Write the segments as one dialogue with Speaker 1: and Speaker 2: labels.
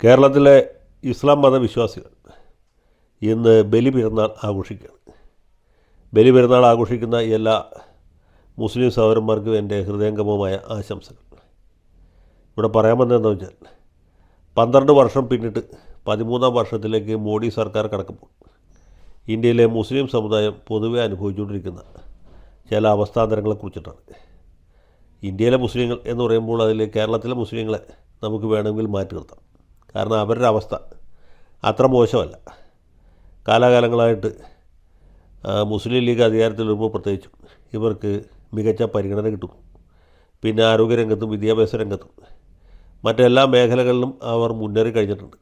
Speaker 1: കേരളത്തിലെ ഇസ്ലാം മതവിശ്വാസികൾ ഇന്ന് ബലിപെരുന്നാൾ ആഘോഷിക്കുകയാണ്. ബലിപെരുന്നാൾ ആഘോഷിക്കുന്ന എല്ലാ മുസ്ലിം സഹോദരന്മാർക്കും എൻ്റെ ഹൃദയംഗമമായ ആശംസകൾ. ഇവിടെ പറയാൻ വന്നതെന്ന് വെച്ചാൽ 12 വർഷം പിന്നിട്ട് 13ാം വർഷത്തിലേക്ക് മോഡി സർക്കാർ കടക്കുമ്പോൾ ഇന്ത്യയിലെ മുസ്ലിം സമുദായം പൊതുവെ അനുഭവിച്ചുകൊണ്ടിരിക്കുന്ന ചില അവസ്ഥാന്തരങ്ങളെക്കുറിച്ചിട്ടാണ്. ഇന്ത്യയിലെ മുസ്ലിങ്ങൾ എന്ന് പറയുമ്പോൾ അതിൽ കേരളത്തിലെ മുസ്ലിങ്ങളെ നമുക്ക് വേണമെങ്കിൽ മാറ്റി നിർത്താം. കാരണം അവരുടെ അവസ്ഥ അത്ര മോശമല്ല. കാലാകാലങ്ങളായിട്ട് മുസ്ലിം ലീഗ് അധികാരത്തിൽ വരുമ്പോൾ പ്രത്യേകിച്ചും ഇവർക്ക് മികച്ച പരിഗണന കിട്ടും. പിന്നെ ആരോഗ്യരംഗത്തും വിദ്യാഭ്യാസ രംഗത്തും മറ്റെല്ലാ മേഖലകളിലും അവർ മുന്നേറി കഴിഞ്ഞിട്ടുണ്ട്.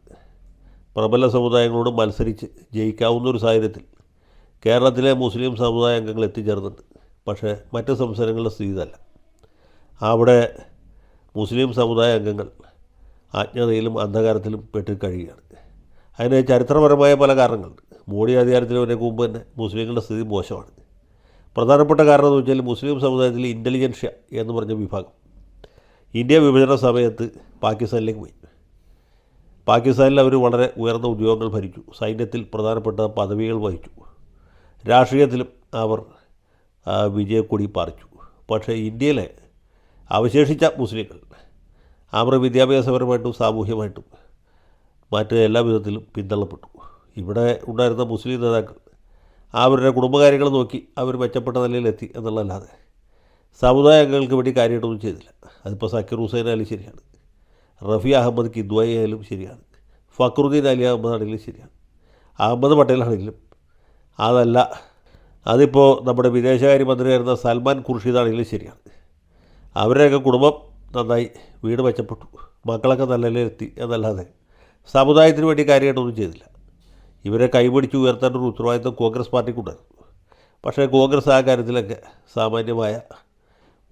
Speaker 1: പ്രബല സമുദായങ്ങളോട് മത്സരിച്ച് ജയിക്കാവുന്ന ഒരു സാഹചര്യത്തിൽ കേരളത്തിലെ മുസ്ലിം സമുദായ അംഗങ്ങൾ എത്തിച്ചേർന്നുണ്ട്. പക്ഷേ മറ്റ് സംസ്ഥാനങ്ങളുടെ സ്ഥിതി ഇതല്ല. അവിടെ മുസ്ലിം സമുദായ അംഗങ്ങൾ അജ്ഞതയിലും അന്ധകാരത്തിലും പെട്ട് കഴിയുകയാണ്. അതിന് ചരിത്രപരമായ പല കാരണങ്ങളുണ്ട്. മോഡി അധികാരത്തിൽ വരുന്നതിന് മുമ്പ് തന്നെ മുസ്ലിങ്ങളുടെ സ്ഥിതി മോശമാണ്. പ്രധാനപ്പെട്ട കാരണം എന്ന് വെച്ചാൽ മുസ്ലിം സമുദായത്തിൽ ഇൻ്റലിജൻഷ്യ എന്ന് പറഞ്ഞ വിഭാഗം ഇന്ത്യ വിഭജന സമയത്ത് പാകിസ്ഥാനിലേക്ക് പോയി. പാകിസ്ഥാനിൽ അവർ വളരെ ഉയർന്ന ഉദ്യോഗങ്ങൾ ഭരിച്ചു. സൈന്യത്തിൽ പ്രധാനപ്പെട്ട പദവികൾ വഹിച്ചു. രാഷ്ട്രീയത്തിലും അവർ വിജയക്കൊടി പാറിച്ചു. പക്ഷേ ഇന്ത്യയിലെ അവശേഷിച്ച മുസ്ലിങ്ങൾ അവർ വിദ്യാഭ്യാസപരമായിട്ടും സാമൂഹ്യമായിട്ടും മറ്റ് എല്ലാ വിധത്തിലും പിന്തള്ളപ്പെട്ടു. ഇവിടെ ഉണ്ടായിരുന്ന മുസ്ലിം നേതാക്കൾ അവരുടെ കുടുംബകാര്യങ്ങൾ നോക്കി അവർ മെച്ചപ്പെട്ട നിലയിലെത്തി എന്നുള്ളതല്ലാതെ സമുദായ അംഗങ്ങൾക്ക് വേണ്ടി കാര്യമായിട്ടൊന്നും ചെയ്തില്ല. അതിപ്പോൾ സക്കീർ ഹുസൈൻ ആയാലും ശരിയാണ്, റഫി അഹമ്മദ് കിദ്വായി ആയാലും ശരിയാണ്, ഫക്രുദ്ദീൻ അലി അഹമ്മദ് ആണെങ്കിലും ശരിയാണ്, അഹമ്മദ് പട്ടേലാണെങ്കിലും അതല്ല, അതിപ്പോൾ നമ്മുടെ വിദേശകാര്യമന്ത്രിയായിരുന്ന സൽമാൻ ഖുർഷിദാണെങ്കിലും ശരിയാണ്. അവരുടെയൊക്കെ കുടുംബം നന്നായി, വീട് മെച്ചപ്പെട്ടു, മക്കളൊക്കെ നല്ല നിലയിലെത്തി എന്നല്ലാതെ സമുദായത്തിന് വേണ്ടി കാര്യമായിട്ടൊന്നും ചെയ്തില്ല. ഇവരെ കൈപിടിച്ച് ഉയർത്തേണ്ട ഒരു ഉത്തരവാദിത്വം കോൺഗ്രസ് പാർട്ടിക്കുണ്ടായിരുന്നു. പക്ഷേ കോൺഗ്രസ് ആ കാര്യത്തിലൊക്കെ സാമാന്യമായ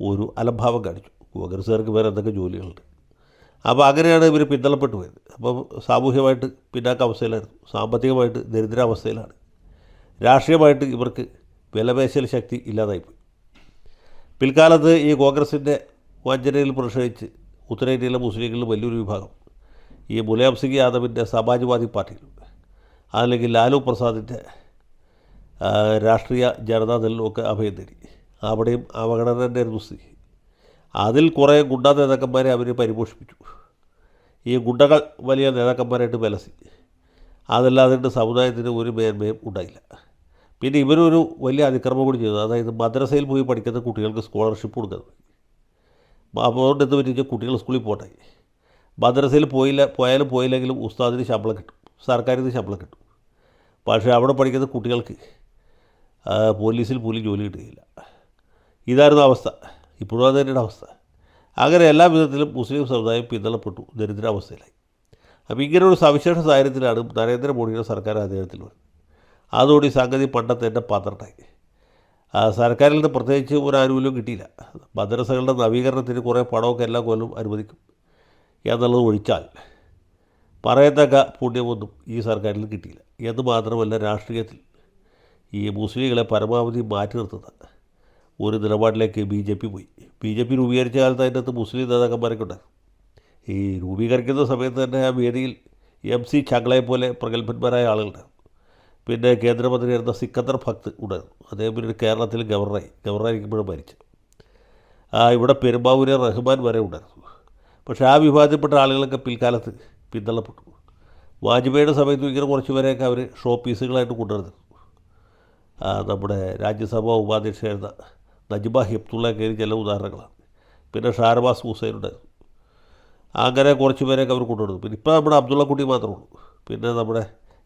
Speaker 1: ഒരു അലംഭാവം കാണിച്ചു. കോൺഗ്രസ്സുകാർക്ക് വേറെ എന്തൊക്കെ ജോലികളുണ്ട്. അപ്പോൾ അങ്ങനെയാണ് ഇവർ പിന്തള്ളപ്പെട്ടു പോയത്. അപ്പം സാമൂഹ്യമായിട്ട് പിന്നാക്ക അവസ്ഥയിലായിരുന്നു, സാമ്പത്തികമായിട്ട് ദരിദ്രാവസ്ഥയിലാണ്, രാഷ്ട്രീയമായിട്ട് ഇവർക്ക് വിലപേശൽ ശക്തി ഇല്ലാതായിപ്പോയി. പിൽക്കാലത്ത് ഈ കോൺഗ്രസിൻ്റെ വഞ്ചനയിൽ പ്രതിഷേധിച്ച് ഉത്തരേന്ത്യയിലെ മുസ്ലിങ്ങളിൽ വലിയൊരു വിഭാഗം ഈ മുലായം സിംഗ് യാദവിൻ്റെ സമാജ്വാദി പാർട്ടിയിലും അല്ലെങ്കിൽ ലാലു പ്രസാദിൻ്റെ രാഷ്ട്രീയ ജനതാദളിലും ഒക്കെ അഭയം തേടി. അവിടെയും അവഗണനൻ്റെ സ്ഥിതി. അതിൽ കുറേ ഗുണ്ടാ നേതാക്കന്മാരെ അവർ പരിപോഷിപ്പിച്ചു. ഈ ഗുണ്ടകൾ വലിയ നേതാക്കന്മാരായിട്ട് വിലസി. അതല്ലാതെ സമുദായത്തിന് ഒരു മേന്മയും ഉണ്ടായില്ല. പിന്നെ ഇവരൊരു വലിയ അതിക്രമം കൂടി ചെയ്തു. അതായത് മദ്രസയിൽ പോയി പഠിക്കുന്ന കുട്ടികൾക്ക് സ്കോളർഷിപ്പ് കൊടുക്കുന്നത്. അതുകൊണ്ട് എന്ത് പറ്റിച്ചാൽ കുട്ടികൾ സ്കൂളിൽ പോട്ടെ, മദ്രസയിൽ പോയാലും പോയില്ലെങ്കിലും ഉസ്താദിന് ശമ്പളം കിട്ടും, സർക്കാരിന് ശമ്പളം കിട്ടും. പക്ഷേ അവിടെ പഠിക്കുന്ന കുട്ടികൾക്ക് പോലീസിൽ പോലും ജോലി കിട്ടുകയില്ല. ഇതായിരുന്നു അവസ്ഥ. ഇപ്പോഴും അത് തന്നെയാണ് അവസ്ഥ. അങ്ങനെ എല്ലാ വിധത്തിലും മുസ്ലിം സമുദായം പിന്തള്ളപ്പെട്ടു, ദരിദ്രാവസ്ഥയിലായി. അപ്പോൾ ഇങ്ങനെയൊരു സവിശേഷ സാഹചര്യത്തിലാണ് നരേന്ദ്രമോദിയുടെ സർക്കാർ അധികാരത്തിൽ വരുന്നത്. അതോടെ സംഗതി പണ്ടത്തെ എൻ്റെ 12ആയി. സർക്കാരിൽ നിന്ന് പ്രത്യേകിച്ച് ഒരു ആനുകൂല്യവും കിട്ടിയില്ല. മദ്രസകളുടെ നവീകരണത്തിന് കുറേ പണമൊക്കെ എല്ലാ കൊല്ലവും അനുവദിക്കും എന്നുള്ളത് ഒഴിച്ചാൽ പറയത്തക്ക പുണ്യമൊന്നും ഈ സർക്കാരിൽ കിട്ടിയില്ല. എന്ന് മാത്രമല്ല, രാഷ്ട്രീയത്തിൽ ഈ മുസ്ലിങ്ങളെ പരമാവധി മാറ്റി നിർത്തുന്ന ഒരു നിലപാടിലേക്ക് BJP പോയി. BJP രൂപീകരിച്ച കാലത്ത് അതിൻ്റെ അകത്ത് മുസ്ലിം നേതാക്കന്മാരൊക്കെ ഉണ്ടായിരുന്നു. ഈ രൂപീകരിക്കുന്ന സമയത്ത് തന്നെ ആ വേദിയിൽ MC ചങ്ങളെ പോലെ പ്രഗത്ഭന്മാരായ ആളുകളുണ്ടായിരുന്നു. പിന്നെ കേന്ദ്രമന്ത്രിയായിരുന്ന സിക്കന്ദർ ഭക്ത് ഉണ്ടായിരുന്നു. അദ്ദേഹം പിന്നീട് കേരളത്തിൽ ഗവർണറായിരിക്കുമ്പോഴും മരിച്ചു. ഇവിടെ പെരുമ്പാവൂരെ റഹ്മാൻ വരെ ഉണ്ടായിരുന്നു. പക്ഷേ ആ വിഭാഗത്തിൽപ്പെട്ട ആളുകളൊക്കെ പിൽക്കാലത്ത് പിന്തള്ളപ്പെട്ടു. വാജ്പേയിയുടെ സമയത്തും ഇങ്ങനെ കുറച്ച് പേരെയൊക്കെ അവർ ഷോ പീസുകളായിട്ട് കൊണ്ടുവരുന്നു. നമ്മുടെ രാജ്യസഭാ ഉപാധ്യക്ഷയായിരുന്ന നജ്മ ഹെപ്തുള്ള കയറി ചില ഉദാഹരണങ്ങളാണ്. പിന്നെ ഷാനവാസ് ഹുസൈൻ ഉണ്ടായിരുന്നു. അങ്ങനെ കുറച്ച് പേരെയൊക്കെ അവർ കൊണ്ടുവരുന്നു. പിന്നെ ഇപ്പോൾ നമ്മുടെ അബ്ദുള്ള കുട്ടി മാത്രമേ ഉള്ളൂ. പിന്നെ നമ്മുടെ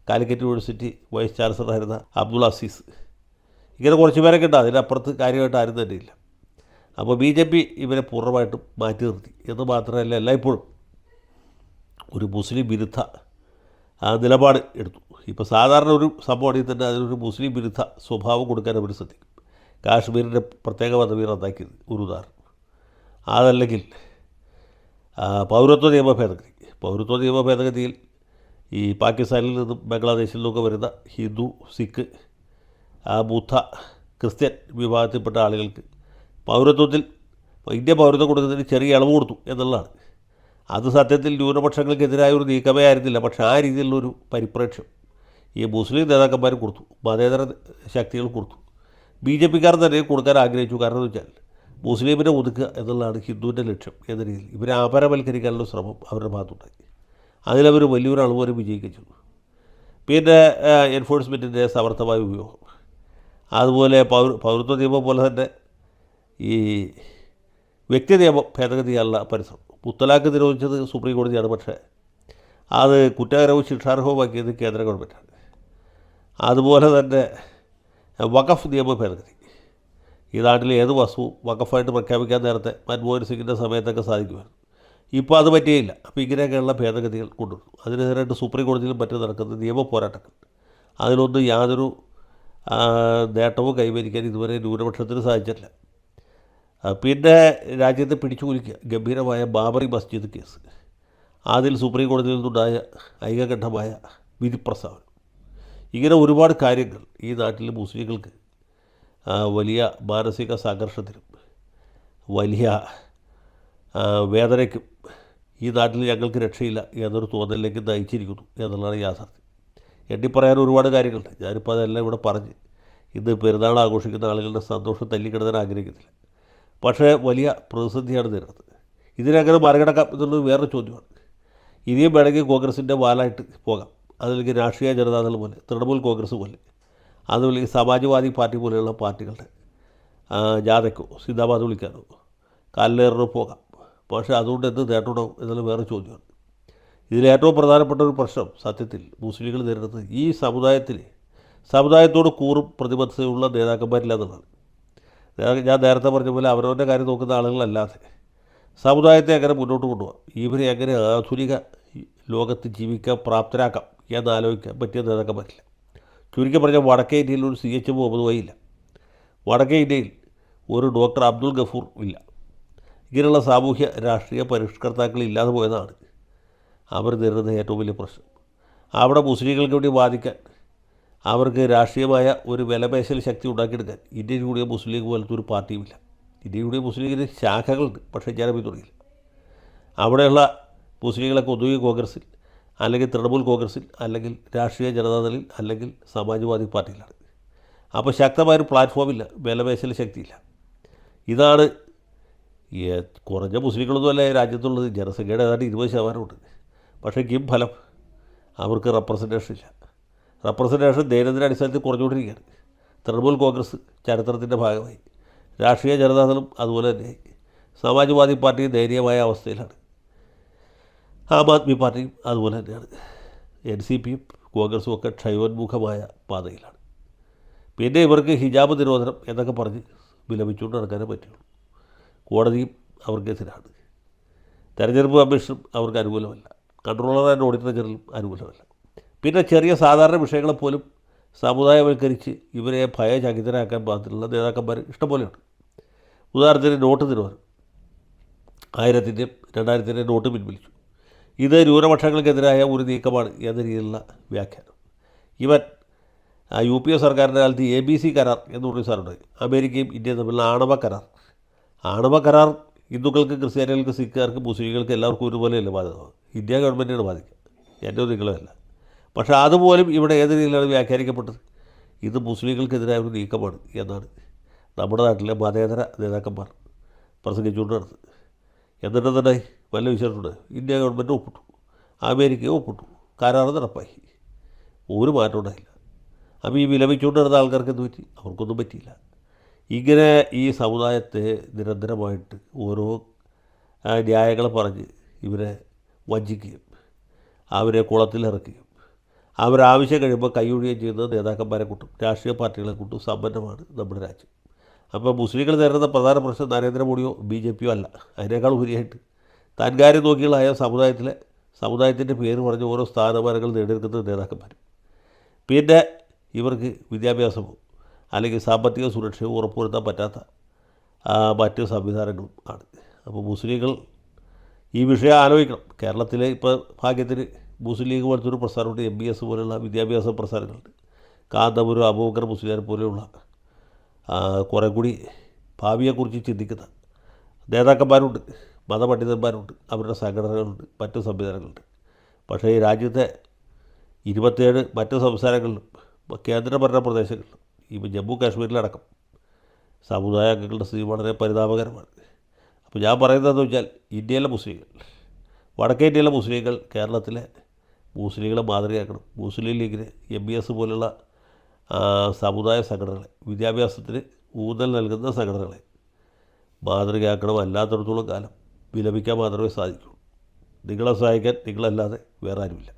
Speaker 1: കാലിക്കറ്റ് യൂണിവേഴ്സിറ്റി വൈസ് ചാൻസലറായിരുന്ന അബ്ദുൾ അസീസ്, ഇങ്ങനെ കുറച്ച് പേരൊക്കെ ഉണ്ട്. അതിനപ്പുറത്ത് കാര്യമായിട്ട് ആരും തന്നെയില്ല. അപ്പോൾ BJP ഇവരെ പൂർണ്ണമായിട്ടും മാറ്റി നിർത്തി. എന്ന് മാത്രമല്ല, എല്ലായ്പ്പോഴും ഒരു മുസ്ലിം വിരുദ്ധ നിലപാട് എടുത്തു. ഇപ്പോൾ സാധാരണ ഒരു സംഭവമാണെങ്കിൽ തന്നെ അതിനൊരു മുസ്ലിം വിരുദ്ധ സ്വഭാവം കൊടുക്കാൻ അവർ ശ്രദ്ധിക്കും. കാശ്മീരിൻ്റെ പ്രത്യേക പദവി റദ്ദാക്കിയത് ഒരു ഉദാഹരണം. അതല്ലെങ്കിൽ പൗരത്വ നിയമ ഭേദഗതിയിൽ ഈ പാകിസ്ഥാനിൽ നിന്നും ബംഗ്ലാദേശിൽ നിന്നൊക്കെ വരുന്ന ഹിന്ദു, സിഖ്, ബുദ്ധ, ക്രിസ്ത്യൻ വിഭാഗത്തിൽപ്പെട്ട ആളുകൾക്ക് ഇന്ത്യ പൗരത്വം കൊടുക്കുന്നതിന് ചെറിയ ഇളവ് കൊടുത്തു എന്നുള്ളതാണ്. അത് സത്യത്തിൽ ന്യൂനപക്ഷങ്ങൾക്കെതിരായ ഒരു നീക്കമേ ആയിരുന്നില്ല. പക്ഷേ ആ രീതിയിലുള്ളൊരു പരിപ്രേക്ഷ്യം ഈ മുസ്ലിം നേതാക്കന്മാർ കൊടുത്തു, മതേതര ശക്തികൾ കൊടുത്തു. ബി ജെ പിക്കാർ തന്നെ കൊടുക്കാൻ ആഗ്രഹിച്ചു. കാരണം എന്ന് വെച്ചാൽ മുസ്ലിമിനെ ഒതുക്കുക എന്നുള്ളതാണ് ഹിന്ദുവിൻ്റെ ലക്ഷ്യം എന്ന രീതിയിൽ ഇവരെ അപരവൽക്കരിക്കാനുള്ള ശ്രമം അവരുടെ ഭാഗത്തുണ്ടായി. അതിലവർ വലിയൊരു അളവ് വരെ വിജയിക്കുകയും ചെയ്തു. പിന്നെ എൻഫോഴ്സ്മെൻറ്റിൻ്റെ സമർത്ഥമായ ഉപയോഗം, അതുപോലെ പൗരത്വ നിയമം പോലെ തന്നെ ഈ വ്യക്തി നിയമം ഭേദഗതി ചെയ്യാനുള്ള പരിശ്രമം. മുത്തലാഖ് നിരോധിച്ചത് സുപ്രീം കോടതിയാണ്, പക്ഷേ അത് കുറ്റകരവും ശിക്ഷാർഹവുമാക്കിയത് കേന്ദ്ര ഗവൺമെൻറ്റാണ്. അതുപോലെ തന്നെ വഖഫ് നിയമ ഭേദഗതി, ഈ നാട്ടിലെ ഏത് വസ്തുവും വഖഫായിട്ട് പ്രഖ്യാപിക്കാൻ നേരത്തെ മൻമോഹൻ സിംഗിൻ്റെ സമയത്തൊക്കെ സാധിക്കുമായിരുന്നു. ഇപ്പോൾ അത് പറ്റിയില്ല. അപ്പോൾ ഇങ്ങനെയൊക്കെയുള്ള ഭേദഗതികൾ കൊണ്ടുവന്നു. അതിനെതിരായിട്ട് സുപ്രീം കോടതിയിലും മറ്റും നടക്കുന്ന നിയമ പോരാട്ടങ്ങൾ, അതിലൊന്നും യാതൊരു നേട്ടവും കൈവരിക്കാൻ ഇതുവരെ ന്യൂനപക്ഷത്തിന് സാധിച്ചിട്ടില്ല. പിന്നെ രാജ്യത്തെ പിടിച്ചു കുലുക്കിയ ഗംഭീരമായ ബാബറി മസ്ജിദ് കേസ്, അതിൽ സുപ്രീം കോടതിയിൽ നിന്നുണ്ടായ ഐകകണ്ഠമായ വിധി പ്രസ്താവന, ഇങ്ങനെ ഒരുപാട് കാര്യങ്ങൾ ഈ നാട്ടിലെ മുസ്ലിങ്ങൾക്ക് വലിയ മാനസിക സംഘർഷത്തിനും വലിയ വേദനയ്ക്കും ഈ നാട്ടിൽ ഞങ്ങൾക്ക് രക്ഷയില്ല എന്നൊരു തോന്നലിലേക്ക് നയിച്ചിരിക്കുന്നു എന്നുള്ളതാണ് യാഥാർത്ഥ്യം. എണ്ണിപ്പറയാൻ ഒരുപാട് കാര്യങ്ങളുണ്ട്. ഞാനിപ്പോൾ അതെല്ലാം ഇവിടെ പറഞ്ഞ് ഇന്ന് പെരുന്നാൾ ആഘോഷിക്കുന്ന ആളുകളുടെ സന്തോഷം തല്ലിക്കിടന്നാൻ ആഗ്രഹിക്കുന്നില്ല. പക്ഷേ വലിയ പ്രതിസന്ധിയാണ് നേരിടുന്നത്. ഇതിനങ്ങനെ മറികടക്കാം എന്നുള്ളത് വേറൊരു ചോദ്യമാണ്. ഇനിയും വേണമെങ്കിൽ കോൺഗ്രസിൻ്റെ വാലായിട്ട് പോകാം. അതല്ലെങ്കിൽ രാഷ്ട്രീയ ജനതാദൾ പോലെ, തൃണമൂൽ കോൺഗ്രസ് പോലെ, അതുപോലെ സമാജ്വാദി പാർട്ടി പോലെയുള്ള പാർട്ടികളുടെ ജാഥയ്ക്കോ സിന്ദാബാദ് വിളിക്കാനോ കാലിലേറിനോ പോകാം. പക്ഷേ അതുകൊണ്ട് എന്ത് നേട്ടമുണ്ടാവും എന്നുള്ള വേറെ ചോദ്യമാണ്. ഇതിലേറ്റവും പ്രധാനപ്പെട്ട ഒരു പ്രശ്നം സത്യത്തിൽ മുസ്ലിങ്ങൾ നേരിടുന്നത് ഈ സമുദായത്തോട് കൂറും പ്രതിബദ്ധതയുള്ള നേതാക്കന്മാരില്ല എന്നുള്ളതാണ്. ഞാൻ നേരത്തെ പറഞ്ഞ പോലെ അവരവൻ്റെ കാര്യം നോക്കുന്ന ആളുകളല്ലാതെ സമുദായത്തെ എങ്ങനെ മുന്നോട്ട് കൊണ്ടുപോകാം, ഇവരെ എങ്ങനെ ആധുനിക ലോകത്ത് ജീവിക്കാൻ പ്രാപ്തരാക്കാം എന്നാലോചിക്കാൻ പറ്റിയ നേതാക്കന്മാരില്ല. ചുരുക്കി പറഞ്ഞാൽ വടക്കേ ഇന്ത്യയിൽ ഒരു CH മുഹമ്മദ് വൈ ഇല്ല. വടക്കേ ഇന്ത്യയിൽ ഒരു ഡോക്ടർ അബ്ദുൽ ഗഫൂർ ഇല്ല. ഇങ്ങനെയുള്ള സാമൂഹ്യ രാഷ്ട്രീയ പരിഷ്കർത്താക്കൾ ഇല്ലാതെ പോയതാണ് അവർ നേരിടുന്ന ഏറ്റവും വലിയ പ്രശ്നം. അവിടെ മുസ്ലിങ്ങൾക്ക് വേണ്ടി വാദിക്കാൻ, അവർക്ക് രാഷ്ട്രീയമായ ഒരു വിലപേശൽ ശക്തി ഉണ്ടാക്കിയെടുക്കാൻ ഇന്ത്യൻ യൂണിയൻ മുസ്ലിം ലീഗ് പോലത്തെ ഒരു പാർട്ടിയുമില്ല. ഇന്ത്യൻ യൂണിയൻ മുസ്ലിം ലീഗിന് ശാഖകളുണ്ട്, പക്ഷേ ജനപിന്തുണയില്ല. അവിടെയുള്ള മുസ്ലിങ്ങളൊക്കെ ഒന്നുകിൽ കോൺഗ്രസിൽ, അല്ലെങ്കിൽ തൃണമൂൽ കോൺഗ്രസിൽ, അല്ലെങ്കിൽ രാഷ്ട്രീയ ജനതാദളിൽ, അല്ലെങ്കിൽ സമാജ്വാദി പാർട്ടിയിലാണ്. അപ്പോൾ ശക്തമായൊരു പ്ലാറ്റ്ഫോമില്ല, വിലപേശൽ ശക്തിയില്ല. ഇതാണ് കുറഞ്ഞ മുസ്ലിങ്ങളൊന്നും അല്ല രാജ്യത്തുള്ളത്. ജനസംഖ്യയുടെ ഏതാണ്ട് 20% ഉണ്ട്. പക്ഷേ ഫലം അവർക്ക് റെപ്രസെൻറ്റേഷൻ ഇല്ല. റെപ്രസെൻറ്റേഷൻ ദൈനംദിന അടിസ്ഥാനത്തിൽ കുറഞ്ഞുകൊണ്ടിരിക്കുകയാണ്. തൃണമൂൽ കോൺഗ്രസ് ചരിത്രത്തിൻ്റെ ഭാഗമായി, രാഷ്ട്രീയ ജനതാദളും അതുപോലെ തന്നെ, സമാജ്വാദി പാർട്ടിയും ദയനീയമായ അവസ്ഥയിലാണ്. ആം ആദ്മി പാർട്ടിയും അതുപോലെ തന്നെയാണ്. NCPയും കോൺഗ്രസും ഒക്കെ ക്ഷയോന്മുഖമായ പാതയിലാണ്. പിന്നെ ഇവർക്ക് ഹിജാബ് നിരോധനം എന്നൊക്കെ പറഞ്ഞ് വിലപിച്ചുകൊണ്ട് നടക്കാനേ പറ്റുള്ളൂ. കോടതിയും അവർക്കെതിരാണ്. തെരഞ്ഞെടുപ്പ് കമ്മീഷനും അവർക്ക് അനുകൂലമല്ല. കൺട്രോളർ ആൻഡ് ഓഡിറ്റർ ജനറലും അനുകൂലമല്ല. പിന്നെ ചെറിയ സാധാരണ വിഷയങ്ങളെപ്പോലും സമുദായവൽക്കരിച്ച് ഇവരെ ഭയചകിതരാക്കാൻ പാകത്തിലുള്ള നേതാക്കന്മാർ ഇഷ്ടംപോലെയുണ്ട്. ഉദാഹരണത്തിന് നോട്ട് നിരോധനം, 1000-ൻ്റെയും 2000-ൻ്റെയും നോട്ട് പിൻവലിച്ചു. ഇത് ന്യൂനപക്ഷങ്ങൾക്കെതിരായ ഒരു നീക്കമാണ് എന്ന രീതിയിലുള്ള വ്യാഖ്യാനം. ഇവൻ UPA സർക്കാരിൻ്റെ കാലത്ത് ABC കരാർ എന്ന് പറഞ്ഞ സാധനമുണ്ടായി. അമേരിക്കയും ഇന്ത്യയും തമ്മിലുള്ള ആണവ കരാർ ഹിന്ദുക്കൾക്ക്, ക്രിസ്ത്യാനികൾക്ക്, സിഖുകാർക്ക്, മുസ്ലിങ്ങൾക്ക് എല്ലാവർക്കും ഒരുപോലെയല്ല ബാധകമാണ്. ഇന്ത്യ ഗവൺമെൻറ്റിനാണ് ബാധിക്കുക, എൻ്റെ നിങ്ങളല്ല. പക്ഷേ അതുപോലും ഇവിടെ ഏത് രീതിയിലാണ് വ്യാഖ്യാനിക്കപ്പെട്ടത്? ഇത് മുസ്ലിങ്ങൾക്കെതിരായ ഒരു നീക്കമാണ് എന്നാണ് നമ്മുടെ നാട്ടിലെ മതേതര നേതാക്കന്മാർ പ്രസംഗിച്ചുകൊണ്ട് നടന്നത്. എന്നിട്ട് തന്നെ വല്ല വിശേഷമുണ്ട്. ഇന്ത്യ ഗവൺമെൻറ് ഒപ്പിട്ടു, അമേരിക്ക ഒപ്പിട്ടു, കരാർ നടപ്പായി, ഒരു മാറ്റം ഉണ്ടായില്ല. അപ്പോൾ ഈ വിലപിച്ചുകൊണ്ട് നടന്ന ആൾക്കാർക്ക് എന്ത് പറ്റി? അവർക്കൊന്നും പറ്റിയില്ല. ഇങ്ങനെ ഈ സമുദായത്തെ നിരന്തരമായിട്ട് ഓരോ ന്യായങ്ങൾ പറഞ്ഞ് ഇവരെ വഞ്ചിക്കുകയും അവരെ കുളത്തിലിറക്കുകയും അവരാവശ്യം കഴിയുമ്പോൾ കൈയൊഴിയുകയും ചെയ്യുന്ന നേതാക്കന്മാരെ കൂട്ടും, രാഷ്ട്രീയ പാർട്ടികളെ കൂട്ടും സമ്പന്നമാണ് നമ്മുടെ രാജ്യം. അപ്പോൾ മുസ്ലിങ്ങൾ നേരിടുന്ന പ്രധാന പ്രശ്നം നരേന്ദ്രമോദിയോ BJPയോ അല്ല. അതിനേക്കാൾ ഉപരിയായിട്ട് താൻ കാര്യം നോക്കിയുള്ള സമുദായത്തിൻ്റെ പേര് പറഞ്ഞ് ഓരോ സ്ഥാനമാനങ്ങൾ നേടിയെടുക്കുന്ന നേതാക്കന്മാർ. പിന്നെ ഇവർക്ക് വിദ്യാഭ്യാസമോ അല്ലെങ്കിൽ സാമ്പത്തിക സുരക്ഷയോ ഉറപ്പുവരുത്താൻ പറ്റാത്ത മറ്റ് സംവിധാനങ്ങളും ആണ്. അപ്പോൾ മുസ്ലിങ്ങൾ ഈ വിഷയം ആലോചിക്കണം. കേരളത്തിലെ ഇപ്പോൾ ഭാഗ്യത്തിന് മുസ്ലിം ലീഗ് പോലത്തെ ഒരു പ്രസ്ഥാനമുണ്ട്, MBS പോലെയുള്ള വിദ്യാഭ്യാസ പ്രസ്ഥാനങ്ങളുണ്ട്. കാന്തപുരം അബൂബക്കർ മുസ്ലിയാർ പോലെയുള്ള കുറേ കൂടി ഭാവിയെക്കുറിച്ച് ചിന്തിക്കുന്ന നേതാക്കന്മാരുണ്ട്. മതപണ്ഡിതന്മാരുണ്ട്, അവരുടെ സംഘടനകളുണ്ട്, മറ്റു സംവിധാനങ്ങളുണ്ട്. പക്ഷേ ഈ രാജ്യത്തെ 27 മറ്റ് സംസ്ഥാനങ്ങളിലും കേന്ദ്രഭരണ പ്രദേശങ്ങളിലും ഇപ്പോൾ ജമ്മു കാശ്മീരിലടക്കം സമുദായ അംഗങ്ങളുടെ സ്ഥിതി വളരെ പരിതാപകരമാണ്. അപ്പോൾ ഞാൻ പറയുന്നതെന്ന് വെച്ചാൽ ഇന്ത്യയിലെ മുസ്ലിങ്ങൾ, വടക്കേ ഇന്ത്യയിലെ മുസ്ലിങ്ങൾ കേരളത്തിലെ മുസ്ലിങ്ങളെ മാതൃകയാക്കണം. മുസ്ലിം ലീഗിന് MBS പോലുള്ള സമുദായ സംഘടനകളെ, വിദ്യാഭ്യാസത്തിന് ഊന്നൽ നൽകുന്ന സംഘടനകളെ മാതൃകയാക്കണം. അല്ലാത്തിടത്തോളം കാലം വിലപിക്കാൻ മാത്രമേ സാധിക്കൂ. നിങ്ങളെ സഹായിക്കാൻ നിങ്ങളല്ലാതെ വേറെ ആരുമില്ല.